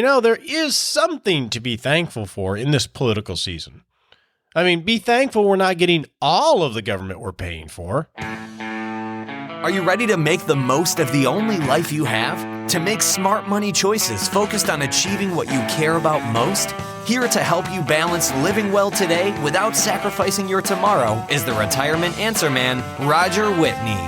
There is something to be thankful for in this political season. I mean, be thankful we're not getting all of the government we're paying for. Are you ready to make the most of the only life you have? To make smart money choices focused on achieving what you care about most? Here to help you balance living well today without sacrificing your tomorrow is the Retirement Answer Man, Roger Whitney.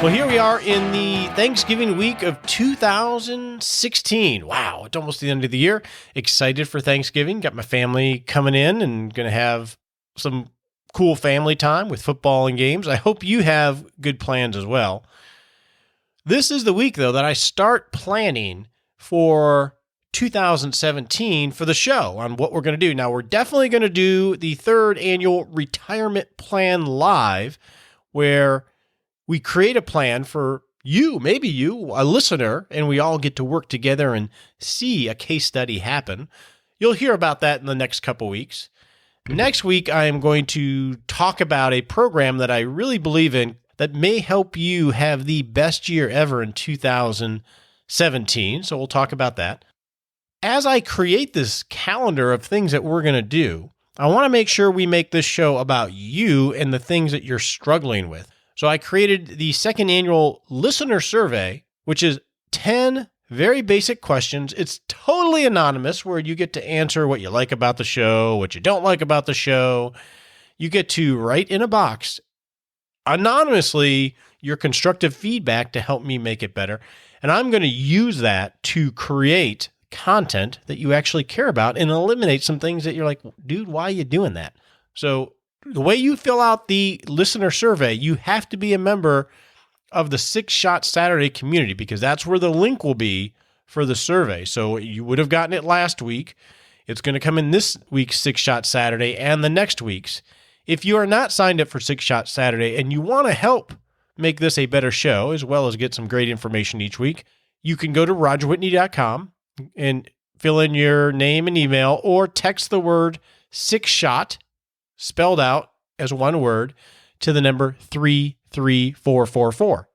Well, here we are in the Thanksgiving week of 2016. Wow, it's almost the end of the year. Excited for Thanksgiving. Got my family coming in and going to have some cool family time with football and games. I hope you have good plans as well. This is the week, though, that I start planning for 2017 for the show on what we're going to do. Now, we're definitely going to do the third annual Retirement Plan Live, where we create a plan for you, maybe you, a listener, and we all get to work together and see a case study happen. You'll hear about that in the next couple weeks. Next week, I am going to talk about a program that I really believe in that may help you have the best year ever in 2017. So we'll talk about that. As I create this calendar of things that we're going to do, I want to make sure we make this show about you and the things that you're struggling with. So I created the second annual listener survey, which is 10 very basic questions. It's totally anonymous, where you get to answer what you like about the show, what you don't like about the show. You get to write in a box anonymously your constructive feedback to help me make it better. And I'm going to use that to create content that you actually care about and eliminate some things that you're like, dude, why are you doing that? So the way you fill out the listener survey, you have to be a member of the 6 Shot Saturday community, because that's where the link will be for the survey. So you would have gotten it last week. It's going to come in this week's 6 Shot Saturday and the next week's. If you are not signed up for 6 Shot Saturday and you want to help make this a better show, as well as get some great information each week, you can go to rogerwhitney.com and fill in your name and email, or text the word 6 Shot, spelled out as one word, to the number 33444.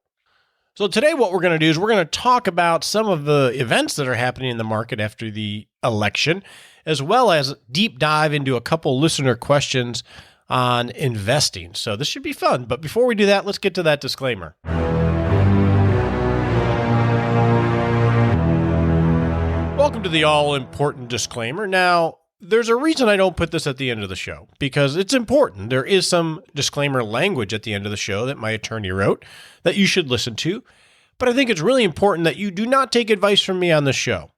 So today what we're going to do is we're going to talk about some of the events that are happening in the market after the election, as well as deep dive into a couple listener questions on investing. So this should be fun. But before we do that, let's get to that disclaimer. Welcome to the all-important disclaimer. Now, there's a reason I don't put this at the end of the show, because it's important. There is some disclaimer language at the end of the show that my attorney wrote that you should listen to, but I think it's really important that you do not take advice from me on the show.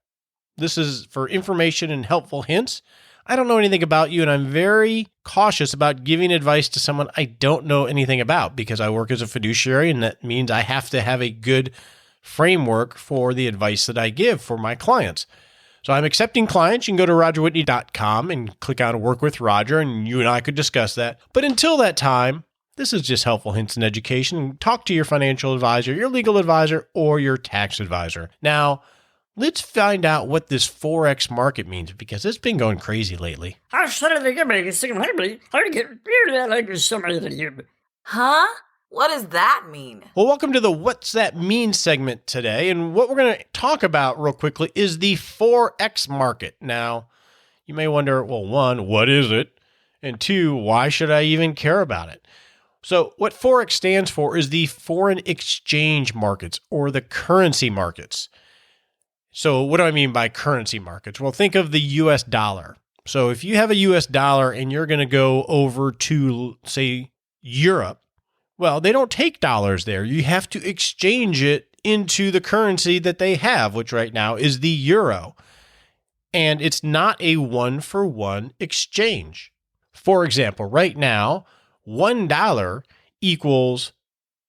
This is for information and helpful hints. I don't know anything about you, and I'm very cautious about giving advice to someone I don't know anything about, because I work as a fiduciary, and that means I have to have a good framework for the advice that I give for my clients. So I'm accepting clients. You can go to rogerwhitney.com and click on Work with Roger, and you and I could discuss that. But until that time, this is just helpful hints and education. Talk to your financial advisor, your legal advisor, or your tax advisor. Now, let's find out what this Forex market means, because it's been going crazy lately. Huh? What does that mean? Well, welcome to the What's That Mean segment today. And what we're going to talk about real quickly is the Forex market. Now, you may wonder, well, one, what is it? And two, why should I even care about it? So what Forex stands for is the foreign exchange markets, or the currency markets. So what do I mean by currency markets? Well, think of the US dollar. So if you have a US dollar and you're going to go over to, say, Europe, well, they don't take dollars there. You have to exchange it into the currency that they have, which right now is the euro. And it's not a one-for-one exchange. For example, right now, $1 equals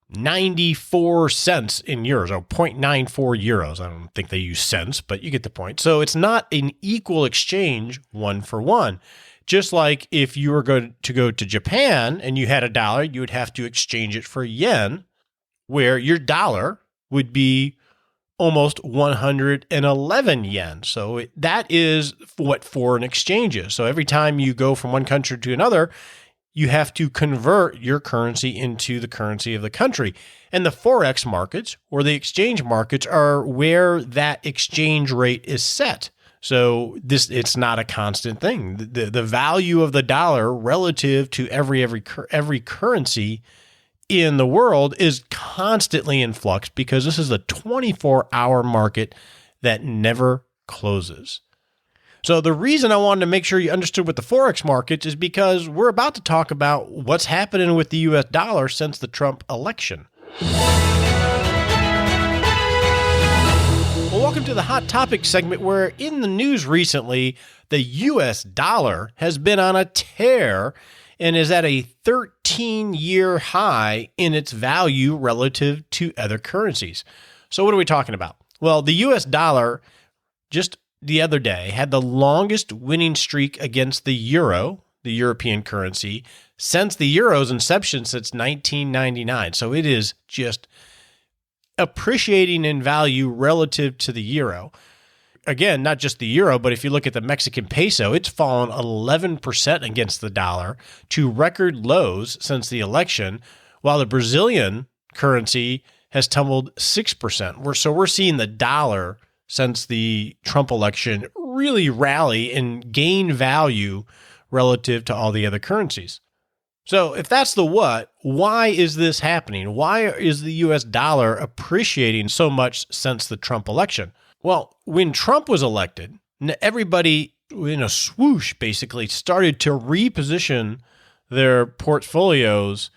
94 cents in euros, or 0.94 euros. I don't think they use cents, but you get the point. So it's not an equal exchange one for one. Just like if you were going to go to Japan and you had a dollar, you would have to exchange it for yen, where your dollar would be almost 111 yen. So that is what foreign exchange is. So every time you go from one country to another, you have to convert your currency into the currency of the country. And the Forex markets or the exchange markets are where that exchange rate is set. So it's not a constant thing. The value of the dollar relative to every currency in the world is constantly in flux because this is a 24-hour market that never closes. So the reason I wanted to make sure you understood what the Forex markets is because we're about to talk about what's happening with the US dollar since the Trump election. Well, welcome to the Hot Topic segment where in the news recently, the US dollar has been on a tear and is at a 13-year high in its value relative to other currencies. So what are we talking about? Well, the US dollar just the other day had the longest winning streak against the euro, the European currency, since the euro's inception since 1999. So it is just appreciating in value relative to the euro. Again, not just the euro, but if you look at the Mexican peso, it's fallen 11% against the dollar to record lows since the election, while the Brazilian currency has tumbled 6%. So we're seeing the dollar since the Trump election really rally and gain value relative to all the other currencies. So if that's the what, why is this happening? Why is the US dollar appreciating so much since the Trump election? Well, when Trump was elected, everybody in a swoosh basically started to reposition their portfolios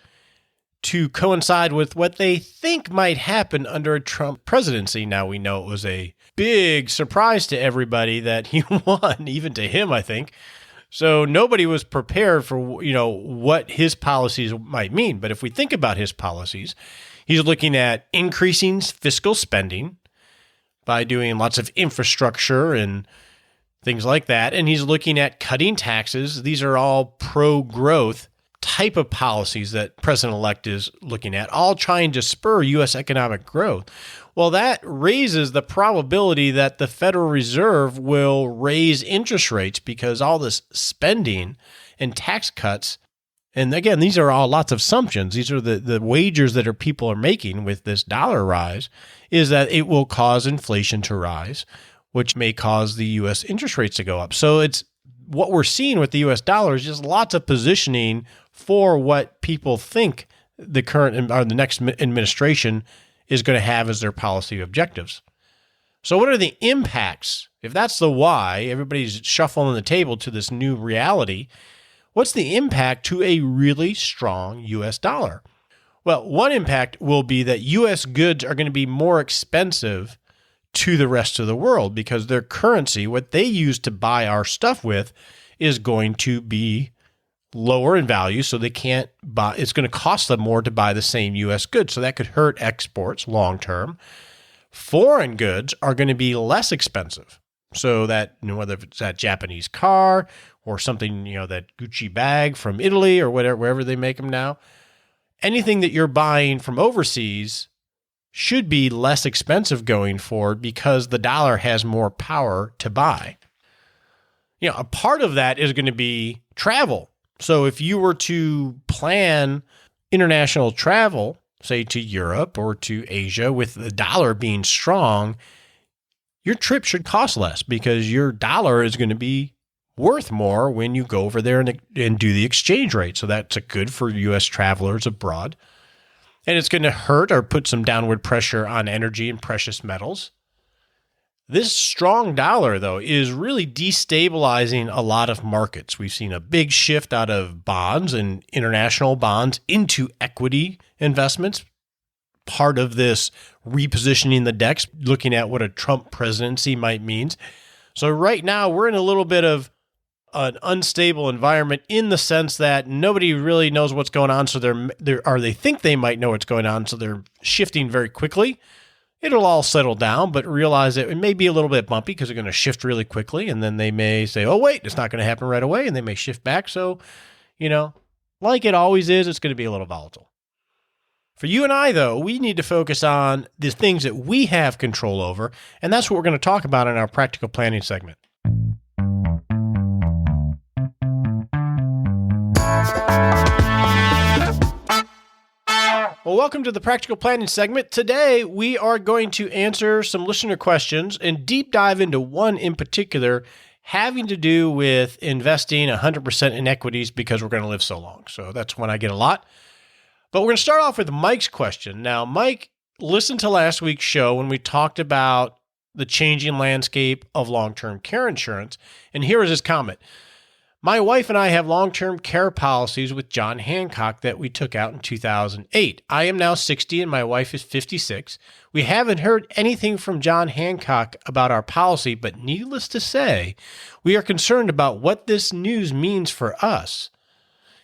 to coincide with what they think might happen under a Trump presidency. Now we know it was a big surprise to everybody that he won, even to him, I think. So nobody was prepared for, what his policies might mean. But if we think about his policies, he's looking at increasing fiscal spending by doing lots of infrastructure and things like that. And he's looking at cutting taxes. These are all pro-growth type of policies that President-elect is looking at, all trying to spur U.S. economic growth. Well, that raises the probability that the Federal Reserve will raise interest rates because all this spending and tax cuts, and again, these are all lots of assumptions. These are the wagers that people are making with this dollar rise, is that it will cause inflation to rise, which may cause the U.S. interest rates to go up. So it's what we're seeing with the U.S. dollar is just lots of positioning for what people think the current or the next administration is going to have as their policy objectives. So what are the impacts? If that's the why, everybody's shuffling the table to this new reality. What's the impact to a really strong U.S. dollar? Well, one impact will be that U.S. goods are going to be more expensive to the rest of the world because their currency, what they use to buy our stuff with, is going to be lower in value, so they can't buy. It's going to cost them more to buy the same U.S. goods, so that could hurt exports long term. Foreign goods are going to be less expensive, so that whether it's that Japanese car or something, that Gucci bag from Italy or wherever they make them now, anything that you're buying from overseas should be less expensive going forward because the dollar has more power to buy. A part of that is going to be travel. So if you were to plan international travel, say to Europe or to Asia, with the dollar being strong, your trip should cost less because your dollar is going to be worth more when you go over there and do the exchange rate. So that's good for U.S. travelers abroad. And it's going to hurt or put some downward pressure on energy and precious metals. This strong dollar, though, is really destabilizing a lot of markets. We've seen a big shift out of bonds and international bonds into equity investments. Part of this repositioning the decks, looking at what a Trump presidency might mean. So right now, we're in a little bit of an unstable environment in the sense that nobody really knows what's going on. So they think they might know what's going on. So they're shifting very quickly. It'll all settle down, but realize that it may be a little bit bumpy because they're going to shift really quickly. And then they may say, oh, wait, it's not going to happen right away. And they may shift back. So, like it always is, it's going to be a little volatile. For you and I, though, we need to focus on the things that we have control over. And that's what we're going to talk about in our practical planning segment. Well, welcome to the Practical Planning segment. Today, we are going to answer some listener questions and deep dive into one in particular having to do with investing 100% in equities because we're going to live so long. So that's one I get a lot. But we're going to start off with Mike's question. Now, Mike listened to last week's show when we talked about the changing landscape of long-term care insurance. And here is his comment. My wife and I have long-term care policies with John Hancock that we took out in 2008. I am now 60 and my wife is 56. We haven't heard anything from John Hancock about our policy, but needless to say, we are concerned about what this news means for us.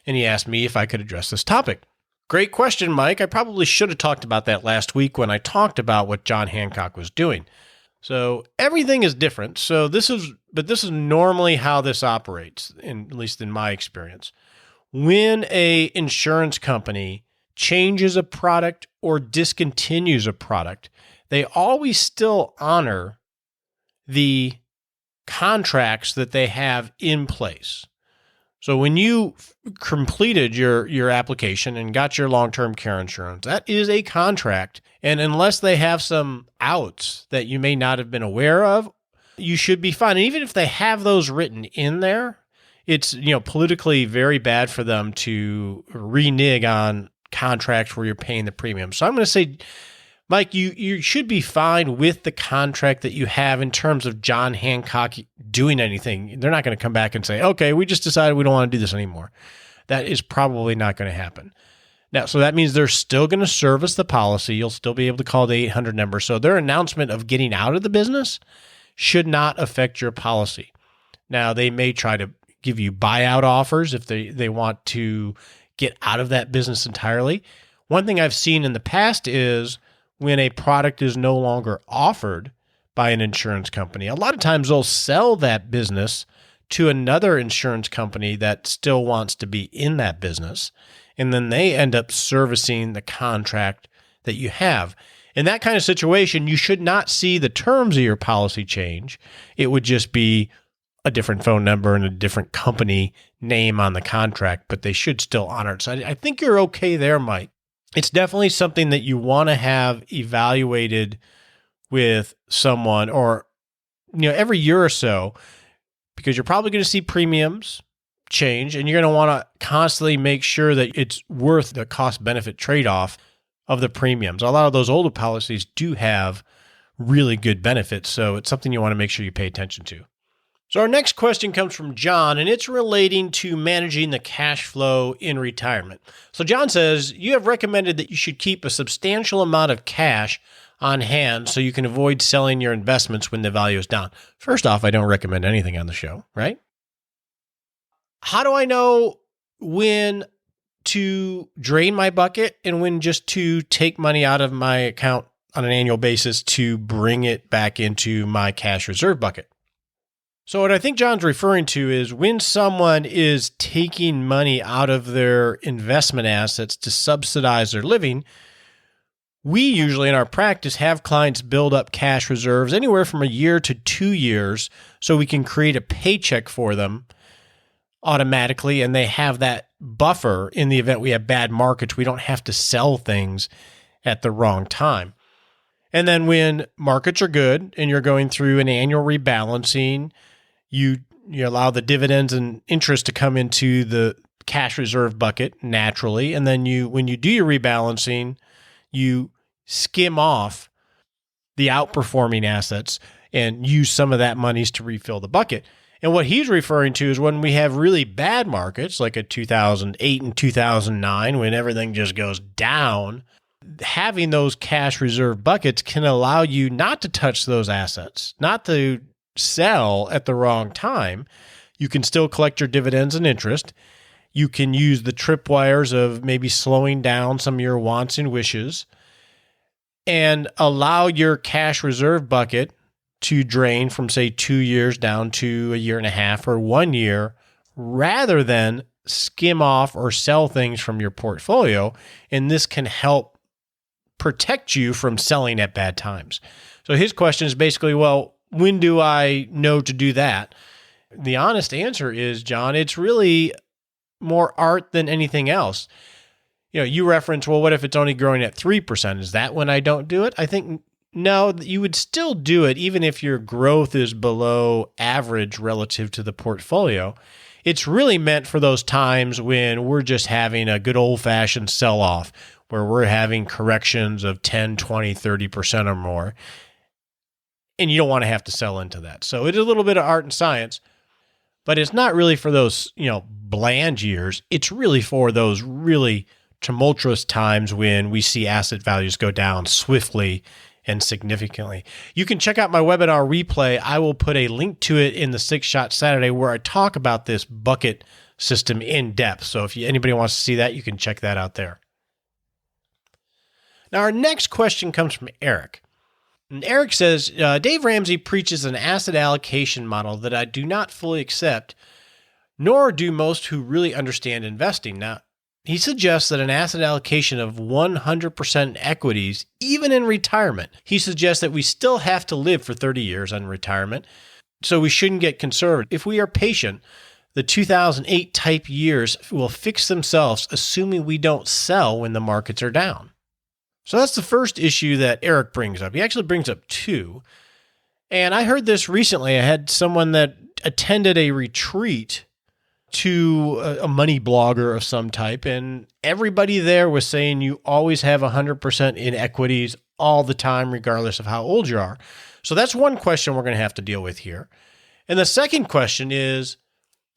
And he asked me if I could address this topic. Great question, Mike. I probably should have talked about that last week when I talked about what John Hancock was doing. So everything is different. This is normally how this operates, at least in my experience. When a insurance company changes a product or discontinues a product, they always still honor the contracts that they have in place. So when you completed your application and got your long-term care insurance, that is a contract. And unless they have some outs that you may not have been aware of, you should be fine. And even if they have those written in there, it's politically very bad for them to renege on contracts where you're paying the premium. So I'm going to say, Mike, you should be fine with the contract that you have in terms of John Hancock doing anything. They're not going to come back and say, okay, we just decided we don't want to do this anymore. That is probably not going to happen. Now, so that means they're still going to service the policy. You'll still be able to call the 800 number. So their announcement of getting out of the business should not affect your policy. Now, they may try to give you buyout offers if they want to get out of that business entirely. One thing I've seen in the past is when a product is no longer offered by an insurance company, a lot of times they'll sell that business to another insurance company that still wants to be in that business. And then they end up servicing the contract that you have. In that kind of situation, you should not see the terms of your policy change. It would just be a different phone number and a different company name on the contract, but they should still honor it. So I think you're okay there, Mike. It's definitely something that you want to have evaluated with someone or every year or so, because you're probably going to see premiums change and you're going to want to constantly make sure that it's worth the cost-benefit trade-off of the premiums. A lot of those older policies do have really good benefits, so it's something you want to make sure you pay attention to. So our next question comes from John, and it's relating to managing the cash flow in retirement. So John says, you have recommended that you should keep a substantial amount of cash on hand so you can avoid selling your investments when the value is down. First off, I don't recommend anything on the show, right? How do I know when to drain my bucket and when just to take money out of my account on an annual basis to bring it back into my cash reserve bucket? So what I think John's referring to is when someone is taking money out of their investment assets to subsidize their living, we usually in our practice have clients build up cash reserves anywhere from a year to 2 years so we can create a paycheck for them automatically, and they have that buffer in the event we have bad markets. We don't have to sell things at the wrong time. And then when markets are good and you're going through an annual rebalancing, you allow the dividends and interest to come into the cash reserve bucket naturally. And then when you do your rebalancing, you skim off the outperforming assets and use some of that monies to refill the bucket. And what he's referring to is when we have really bad markets, like a 2008 and 2009, when everything just goes down, having those cash reserve buckets can allow you not to touch those assets, not to sell at the wrong time. You can still collect your dividends and interest. You can use the tripwires of maybe slowing down some of your wants and wishes and allow your cash reserve bucket to drain from, say, 2 years down to a year and a half or 1 year, rather than skim off or sell things from your portfolio. And this can help protect you from selling at bad times. So his question is basically, well, when do I know to do that? The honest answer is, John, it's really more art than anything else. You reference, well, what if it's only growing at 3%? Is that when I don't do it? I think no, you would still do it even if your growth is below average relative to the portfolio. It's really meant for those times when we're just having a good old-fashioned sell-off, where we're having corrections of 10, 20, 30% or more, and you don't want to have to sell into that. So it is a little bit of art and science, but it's not really for those, bland years. It's really for those really tumultuous times when we see asset values go down swiftly and significantly. You can check out my webinar replay. I will put a link to it in the 6-Shot Saturday where I talk about this bucket system in depth. So if anybody wants to see that, you can check that out there. Now, our next question comes from Eric. And Eric says, Dave Ramsey preaches an asset allocation model that I do not fully accept, nor do most who really understand investing. Now, he suggests that an asset allocation of 100% equities, even in retirement. He suggests that we still have to live for 30 years in retirement, so we shouldn't get conservative. If we are patient, the 2008 type years will fix themselves, assuming we don't sell when the markets are down. So that's the first issue that Eric brings up. He actually brings up two. And I heard this recently. I had someone that attended a retreat to a money blogger of some type, and everybody there was saying you always have 100% in equities all the time, regardless of how old you are. So that's one question we're going to have to deal with here. And the second question is,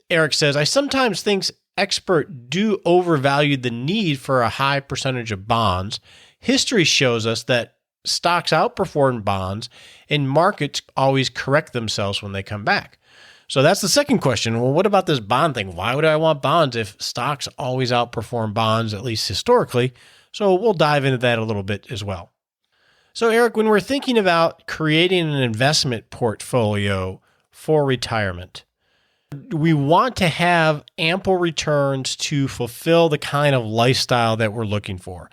Eric says, I sometimes think experts do overvalue the need for a high percentage of bonds. History shows us that stocks outperform bonds, and markets always correct themselves when they come back. So that's the second question. Well, what about this bond thing? Why would I want bonds if stocks always outperform bonds, at least historically? So we'll dive into that a little bit as well. So Eric, when we're thinking about creating an investment portfolio for retirement, we want to have ample returns to fulfill the kind of lifestyle that we're looking for.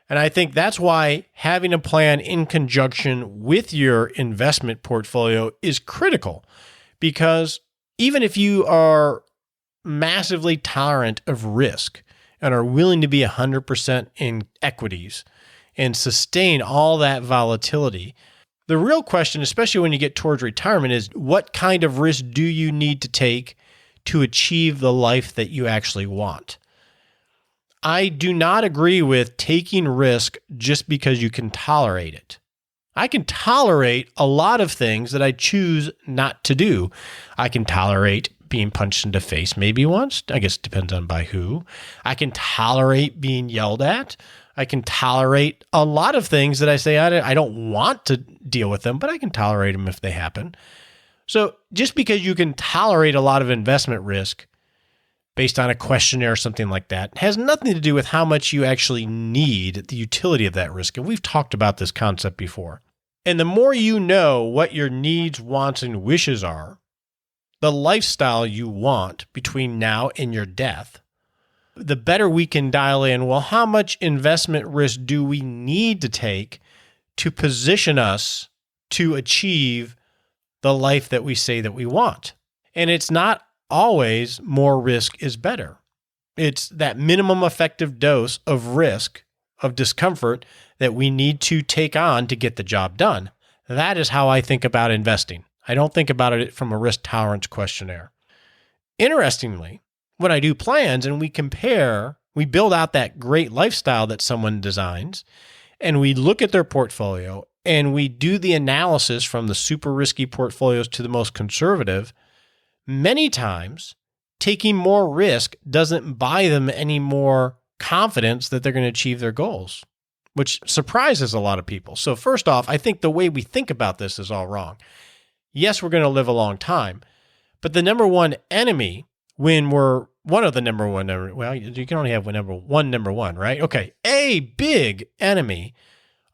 And I think that's why having a plan in conjunction with your investment portfolio is critical. Because even if you are massively tolerant of risk and are willing to be 100% in equities and sustain all that volatility, the real question, especially when you get towards retirement, is what kind of risk do you need to take to achieve the life that you actually want? I do not agree with taking risk just because you can tolerate it. I can tolerate a lot of things that I choose not to do. I can tolerate being punched in the face maybe once. I guess it depends on by who. I can tolerate being yelled at. I can tolerate a lot of things that I say I don't want to deal with them, but I can tolerate them if they happen. So just because you can tolerate a lot of investment risk based on a questionnaire or something like that has nothing to do with how much you actually need the utility of that risk. And we've talked about this concept before. And the more you know what your needs, wants, and wishes are, the lifestyle you want between now and your death, the better we can dial in, well, how much investment risk do we need to take to position us to achieve the life that we say that we want? And it's not always more risk is better. It's that minimum effective dose of risk, of discomfort that we need to take on to get the job done. That is how I think about investing. I don't think about it from a risk tolerance questionnaire. Interestingly, when I do plans and we compare, we build out that great lifestyle that someone designs, and we look at their portfolio and we do the analysis from the super risky portfolios to the most conservative, many times taking more risk doesn't buy them any more confidence that they're going to achieve their goals, which surprises a lot of people. So first off, I think the way we think about this is all wrong. Yes, we're going to live a long time, but the number one enemy when we're one of the number one, well, you can only have number one, right? Okay. A big enemy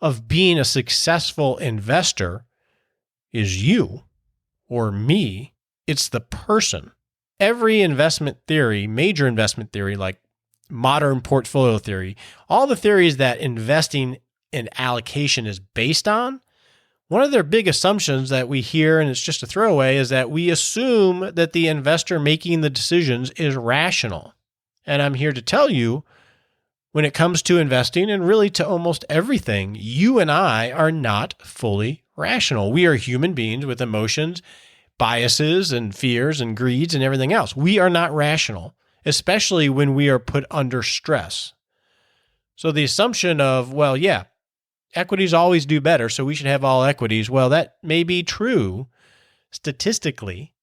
of being a successful investor is you or me. It's the person. Every investment theory, major investment theory, like modern portfolio theory, all the theories that investing and allocation is based on, one of their big assumptions that we hear, and it's just a throwaway, is that we assume that the investor making the decisions is rational. And I'm here to tell you, when it comes to investing and really to almost everything, you and I are not fully rational. We are human beings with emotions, biases, and fears and greeds and everything else. We are not rational, especially when we are put under stress. So the assumption of, well, yeah, equities always do better, so we should have all equities. Well, that may be true statistically,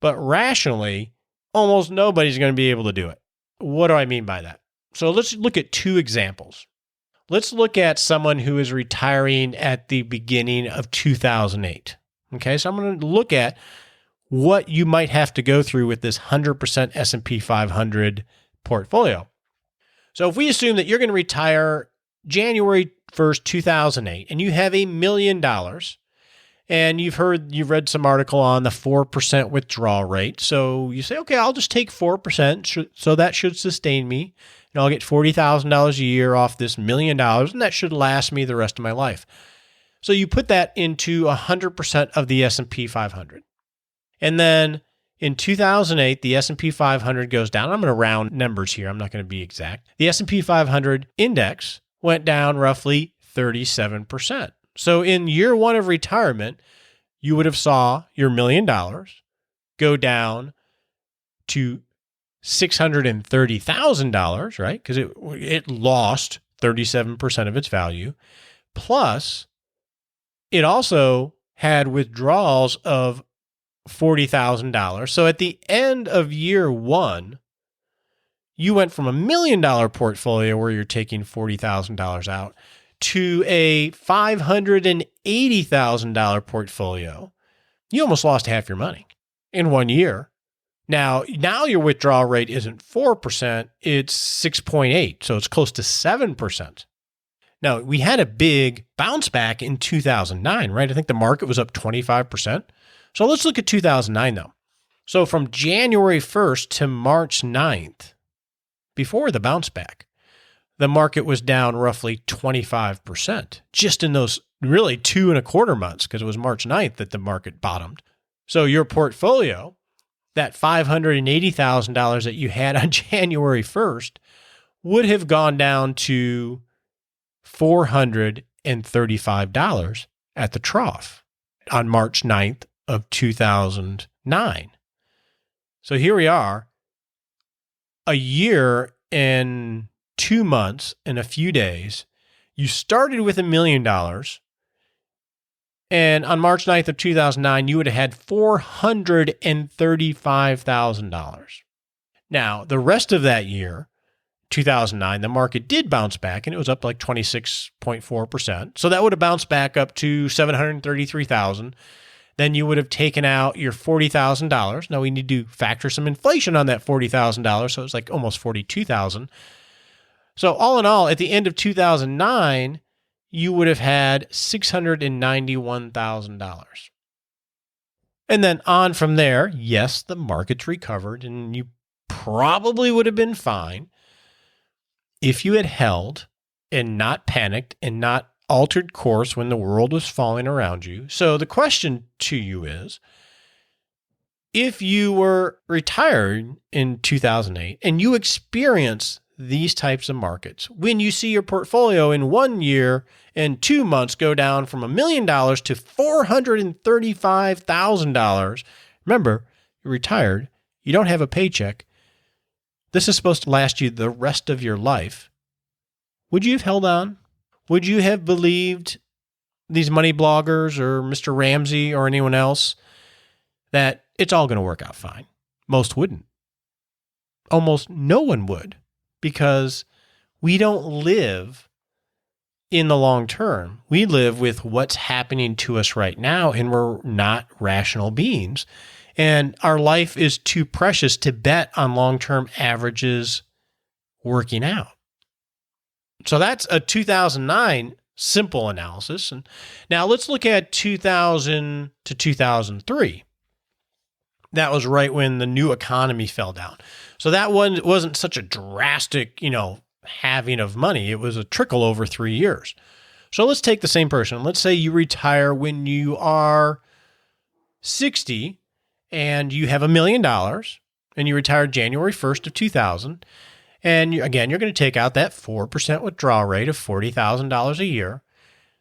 but rationally, almost nobody's going to be able to do it. What do I mean by that? So let's look at two examples. Let's look at someone who is retiring at the beginning of 2008. Okay, so I'm going to look at what you might have to go through with this 100% S&P 500 portfolio. So if we assume that you're going to retire January 1st, 2008, and you have $1 million, and you've read some article on the 4% withdrawal rate. So you say, okay, I'll just take 4%. So that should sustain me. And I'll get $40,000 a year off this $1 million, and that should last me the rest of my life. So you put that into 100% of the S&P 500. And then in 2008, the S&P 500 goes down. I'm going to round numbers here. I'm not going to be exact. The S&P 500 index went down roughly 37%. So in year one of retirement, you would have saw your $1 million go down to $630,000, right? Because it lost 37% of its value. Plus, it also had withdrawals of $40,000. So at the end of year one, you went from $1 million portfolio where you're taking $40,000 out to a $580,000 portfolio. You almost lost half your money in 1 year. Now your withdrawal rate isn't 4%, it's 6.8, so it's close to 7%. Now, we had a big bounce back in 2009, right? I think the market was up 25%. So let's look at 2009 though. So from January 1st to March 9th, before the bounce back, the market was down roughly 25%, just in those really 2.25 months, because it was March 9th that the market bottomed. So your portfolio, that $580,000 that you had on January 1st, would have gone down to $435 at the trough on March 9th of 2009. So here we are, a year and 2 months and a few days. You started with $1 million, and on March 9th of 2009, you would have had $435,000. Now, the rest of that year, 2009, the market did bounce back, and it was up like 26.4%. So that would have bounced back up to $733,000. Then you would have taken out your $40,000. Now we need to factor some inflation on that $40,000, so it's like almost $42,000. So all in all, at the end of 2009, you would have had $691,000. And then on from there, yes, the market's recovered, and you probably would have been fine if you had held and not panicked and not altered course when the world was falling around you. So the question to you is, if you were retired in 2008 and you experience these types of markets, when you see your portfolio in 1 year and 2 months go down from $1 million to $435,000, remember, you're retired, you don't have a paycheck. This is supposed to last you the rest of your life. Would you have held on? Would you have believed these money bloggers or Mr. Ramsey or anyone else that it's all going to work out fine? Most wouldn't. Almost no one would, because we don't live in the long term. We live with what's happening to us right now, and we're not rational beings. And our life is too precious to bet on long-term averages working out. So that's a 2009 simple analysis. And now let's look at 2000 to 2003. That was right when the new economy fell down. So that one wasn't such a drastic, halving of money. It was a trickle over 3 years. So let's take the same person. Let's say you retire when you are 60 and you have $1 million and you retired January 1st of 2000, and again, you're going to take out that 4% withdrawal rate of $40,000 a year.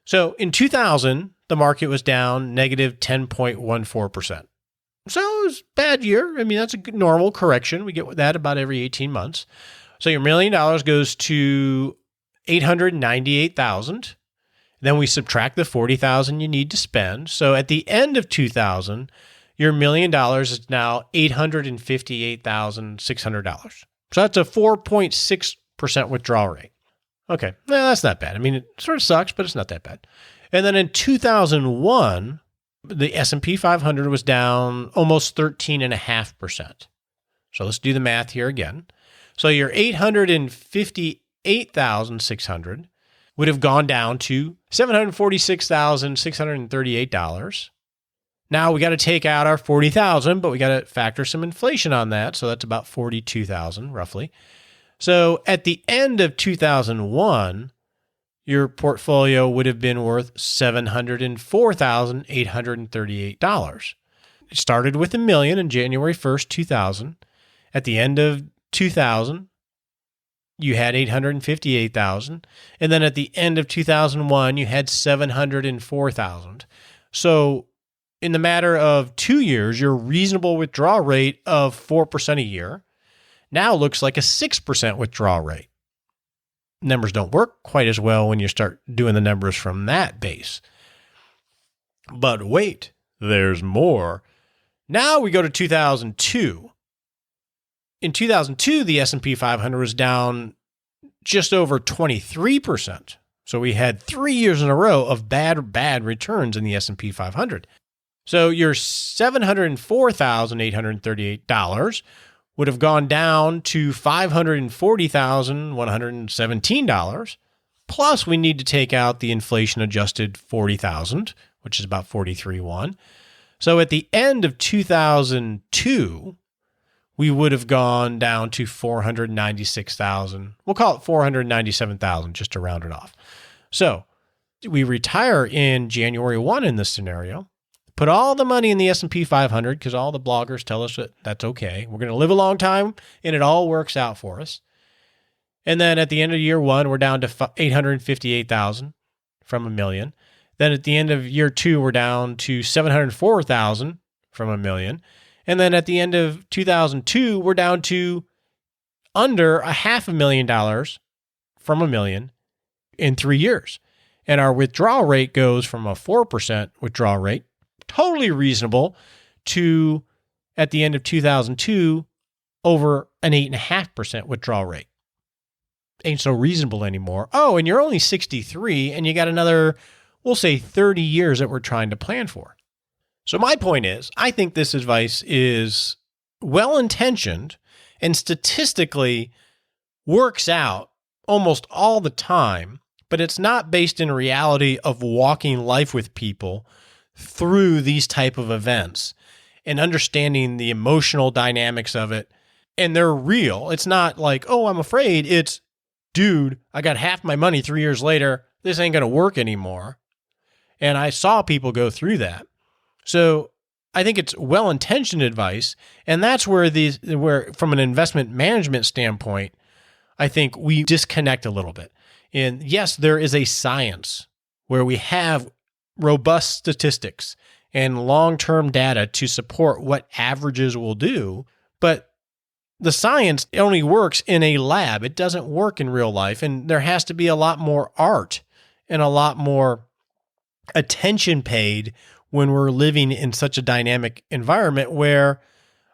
So in 2000, the market was down negative 10.14%. So it was a bad year. I mean, that's a good normal correction. We get that about every 18 months. So your $1 million goes to 898,000. Then we subtract the 40,000 you need to spend. So at the end of 2000, your $1 million is now $858,600. So that's a 4.6% withdrawal rate. Okay, well, that's not bad. I mean, it sort of sucks, but it's not that bad. And then in 2001, the S&P 500 was down almost 13.5%. So let's do the math here again. So your $858,600 would have gone down to $746,638. Now we got to take out our $40,000, but we got to factor some inflation on that. So that's about $42,000 roughly. So at the end of 2001, your portfolio would have been worth $704,838. It started with $1 million on January 1st, 2000. At the end of 2000, you had $858,000. And then at the end of 2001, you had $704,000. So in the matter of 2 years, your reasonable withdrawal rate of 4% a year now looks like a 6% withdrawal rate. Numbers don't work quite as well when you start doing the numbers from that base. But wait, there's more. Now we go to 2002. In 2002, the S&P 500 was down just over 23%. So we had 3 years in a row of bad returns in the S&P 500. So your $704,838 would have gone down to $540,117. Plus, we need to take out the inflation-adjusted $40,000, which is about $43,100. So at the end of 2002, we would have gone down to $496,000. We'll call it $497,000 just to round it off. So we retire in January 1 in this scenario. Put all the money in the S&P 500 because all the bloggers tell us that that's okay. We're going to live a long time, and it all works out for us. And then at the end of year 1, we're down to $858,000 from $1 million. Then at the end of year 2, we're down to $704,000 from $1 million. And then at the end of 2002, we're down to under $500,000 from $1 million in 3 years. And our withdrawal rate goes from a 4% withdrawal rate, totally reasonable, to, at the end of 2002, over an 8.5% withdrawal rate. Ain't so reasonable anymore. Oh, and you're only 63, and you got another, we'll say 30 years that we're trying to plan for. So my point is, I think this advice is well-intentioned and statistically works out almost all the time, but it's not based in reality of walking life with people through these type of events and understanding the emotional dynamics of it. And they're real. It's not like, oh, I'm afraid. It's, dude, I got half my money 3 years later. This ain't going to work anymore. And I saw people go through that. So I think it's well-intentioned advice. And that's where from an investment management standpoint, I think we disconnect a little bit. And yes, there is a science where we have robust statistics and long-term data to support what averages will do. But the science only works in a lab. It doesn't work in real life. And there has to be a lot more art and a lot more attention paid when we're living in such a dynamic environment where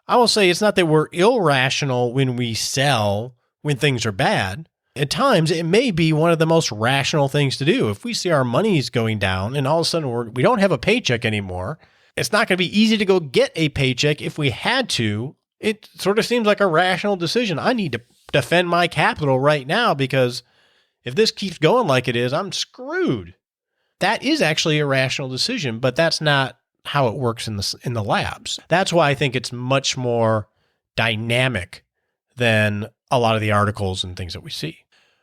I will say it's not that we're irrational when we sell when things are bad. At times, it may be one of the most rational things to do. If we see our money's going down and all of a sudden we don't have a paycheck anymore, it's not going to be easy to go get a paycheck. If we had to, it sort of seems like a rational decision. I need to defend my capital right now because if this keeps going like it is, I'm screwed. That is actually a rational decision, but that's not how it works in the labs. That's why I think it's much more dynamic than a lot of the articles and things that we see.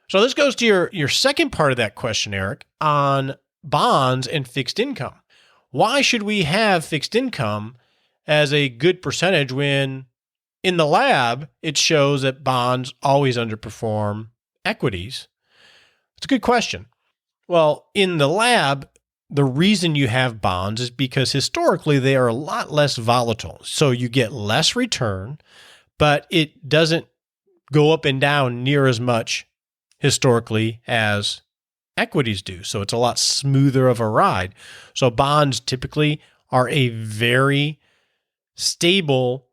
So this goes to your second part of that question, Eric, on bonds and fixed income. Why should we have fixed income as a good percentage when In the lab, it shows that bonds always underperform equities. It's a good question. Well, in the lab, the reason you have bonds is because historically they are a lot less volatile. So you get less return, but it doesn't go up and down near as much historically as equities do. So it's a lot smoother of a ride. So bonds typically are a very stable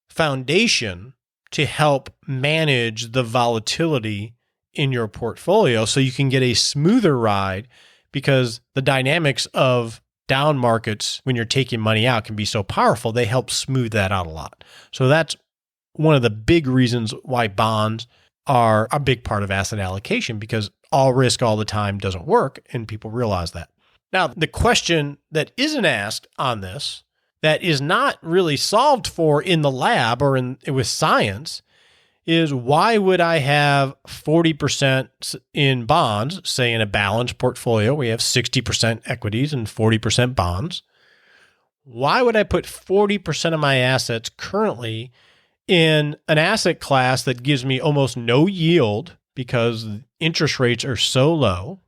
foundation to help manage the volatility in your portfolio so you can get a smoother ride, because the dynamics of down markets when you're taking money out can be so powerful. They help smooth that out a lot. So that's one of the big reasons why bonds are a big part of asset allocation, because all risk all the time doesn't work, and people realize that. Now, the question that isn't asked on this, that is not really solved for in the lab or with science, is why would I have 40% in bonds, say in a balanced portfolio, we have 60% equities and 40% bonds. Why would I put 40% of my assets currently in an asset class that gives me almost no yield because interest rates are so low?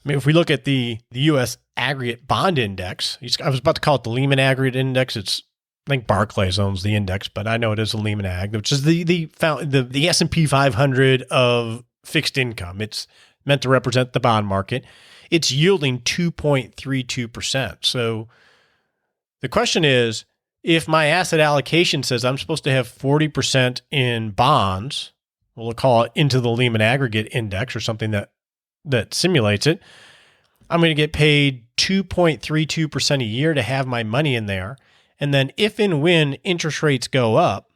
I mean, if we look at the U.S. aggregate bond index, I was about to call it the Lehman aggregate index. I think Barclays owns the index, but I know it is a Lehman Ag, which is the S&P 500 of fixed income. It's meant to represent the bond market. It's yielding 2.32%. So the question is, if my asset allocation says I'm supposed to have 40% in bonds, we'll call it into the Lehman aggregate index or something that simulates it, I'm going to get paid 2.32% a year to have my money in there. And then if and when interest rates go up,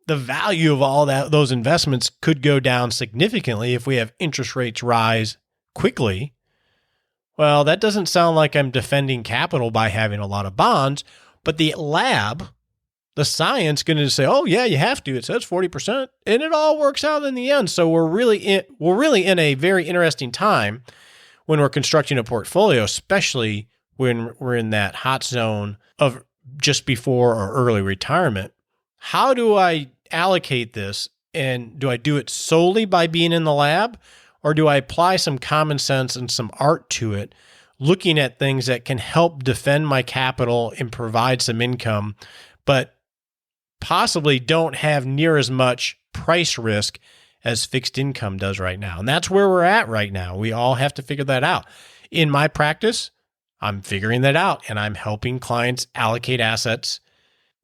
the value of all those investments could go down significantly if we have interest rates rise quickly. Well, that doesn't sound like I'm defending capital by having a lot of bonds, but the lab, the science, going to say, oh yeah, you have to. It says 40%, and it all works out in the end. So we're really in a very interesting time when we're constructing a portfolio, especially when we're in that hot zone of just before or early retirement. How do I allocate this? And do I do it solely by being in the lab, or do I apply some common sense and some art to it, looking at things that can help defend my capital and provide some income, but possibly don't have near as much price risk as fixed income does right now? And that's where we're at right now. We all have to figure that out. In my practice, I'm figuring that out, and I'm helping clients allocate assets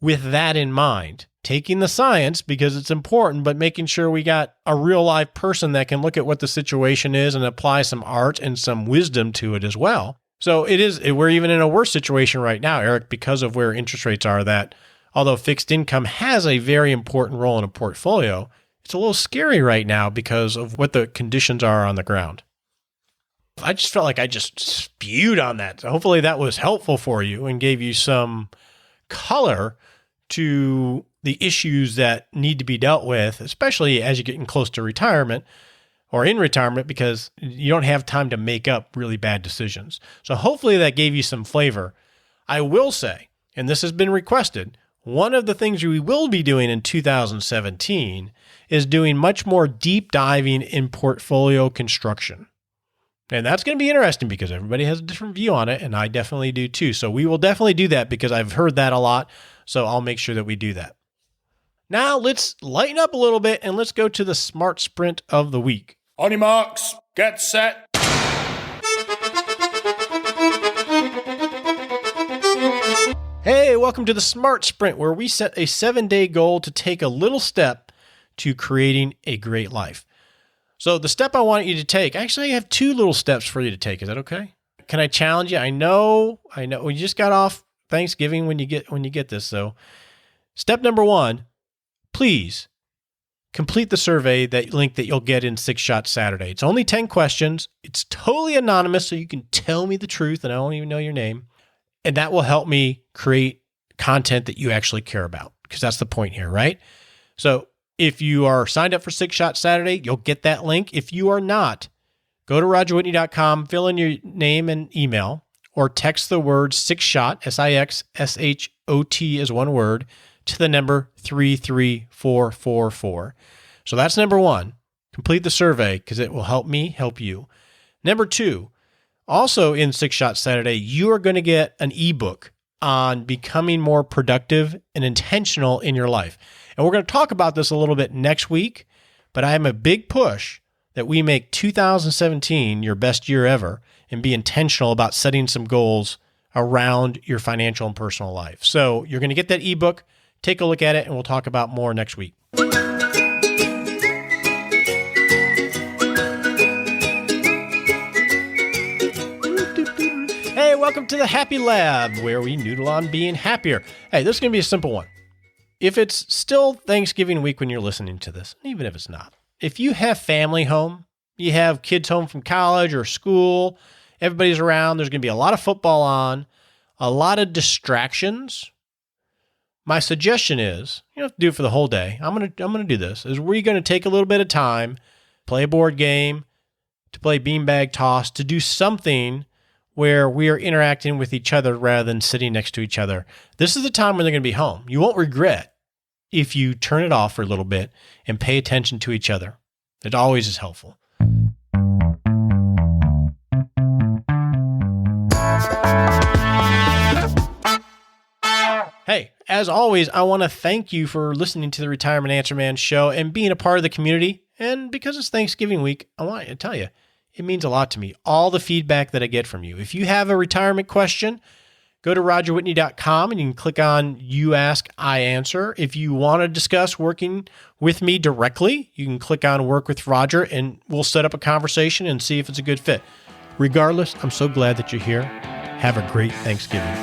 with that in mind, taking the science because it's important, but making sure we got a real live person that can look at what the situation is and apply some art and some wisdom to it as well. So we're even in a worse situation right now, Eric, because of where interest rates are, that although fixed income has a very important role in a portfolio, it's a little scary right now because of what the conditions are on the ground. I just felt like I just spewed on that. So hopefully that was helpful for you and gave you some color to the issues that need to be dealt with, especially as you're getting close to retirement or in retirement, because you don't have time to make up really bad decisions. So hopefully that gave you some flavor. I will say, and this has been requested, one of the things we will be doing in 2017 is doing much more deep diving in portfolio construction. And that's going to be interesting because everybody has a different view on it, and I definitely do too. So we will definitely do that because I've heard that a lot. So I'll make sure that we do that. Now let's lighten up a little bit and let's go to the Smart Sprint of the week. On your marks, get set. Hey, welcome to the Smart Sprint, where we set a 7-day goal to take a little step to creating a great life. So the step I want you to take, actually I have 2 little steps for you to take. Is that okay? Can I challenge you? I know. We just got off Thanksgiving when you get this. So step number 1, please complete the survey link that you'll get in 6 Shot Saturday. It's only 10 questions. It's totally anonymous, so you can tell me the truth and I don't even know your name. And that will help me create content that you actually care about, because that's the point here, right? So if you are signed up for 6 Shot Saturday, you'll get that link. If you are not, go to rogerwhitney.com, fill in your name and email, or text the word 6SHOT, SIXSHOT as one word, to the number 33444. So that's number one. Complete the survey because it will help me help you. Number two, also in 6 Shot Saturday, you are going to get an ebook on becoming more productive and intentional in your life. And we're going to talk about this a little bit next week, but I am a big push that we make 2017 your best year ever and be intentional about setting some goals around your financial and personal life. So you're going to get that ebook, take a look at it, and we'll talk about more next week. Hey, welcome to the Happy Lab, where we noodle on being happier. Hey, this is going to be a simple one. If it's still Thanksgiving week when you're listening to this, even if it's not, if you have family home, you have kids home from college or school, everybody's around, there's going to be a lot of football on, a lot of distractions. My suggestion is, you don't have to do it for the whole day. I'm going to do this, is we're going to take a little bit of time, play a board game, to play beanbag toss, to do something where we are interacting with each other rather than sitting next to each other. This is the time when they're going to be home. You won't regret if you turn it off for a little bit and pay attention to each other. It always is helpful. Hey, as always, I want to thank you for listening to the Retirement Answer Man show and being a part of the community. And because it's Thanksgiving week, I want to tell you, it means a lot to me, all the feedback that I get from you. If you have a retirement question, go to rogerwhitney.com and you can click on You Ask, I Answer. If you want to discuss working with me directly, you can click on Work with Roger and we'll set up a conversation and see if it's a good fit. Regardless, I'm so glad that you're here. Have a great Thanksgiving.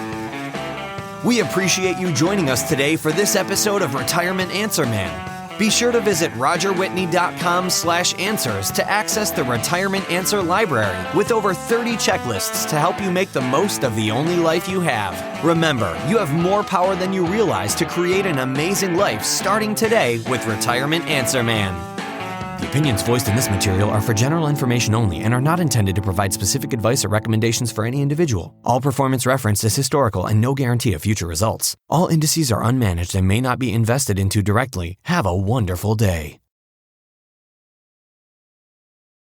We appreciate you joining us today for this episode of Retirement Answer Man. Be sure to visit rogerwhitney.com/answers to access the Retirement Answer Library with over 30 checklists to help you make the most of the only life you have. Remember, you have more power than you realize to create an amazing life starting today with Retirement Answer Man. The opinions voiced in this material are for general information only and are not intended to provide specific advice or recommendations for any individual. All performance referenced is historical and no guarantee of future results. All indices are unmanaged and may not be invested into directly. Have a wonderful day.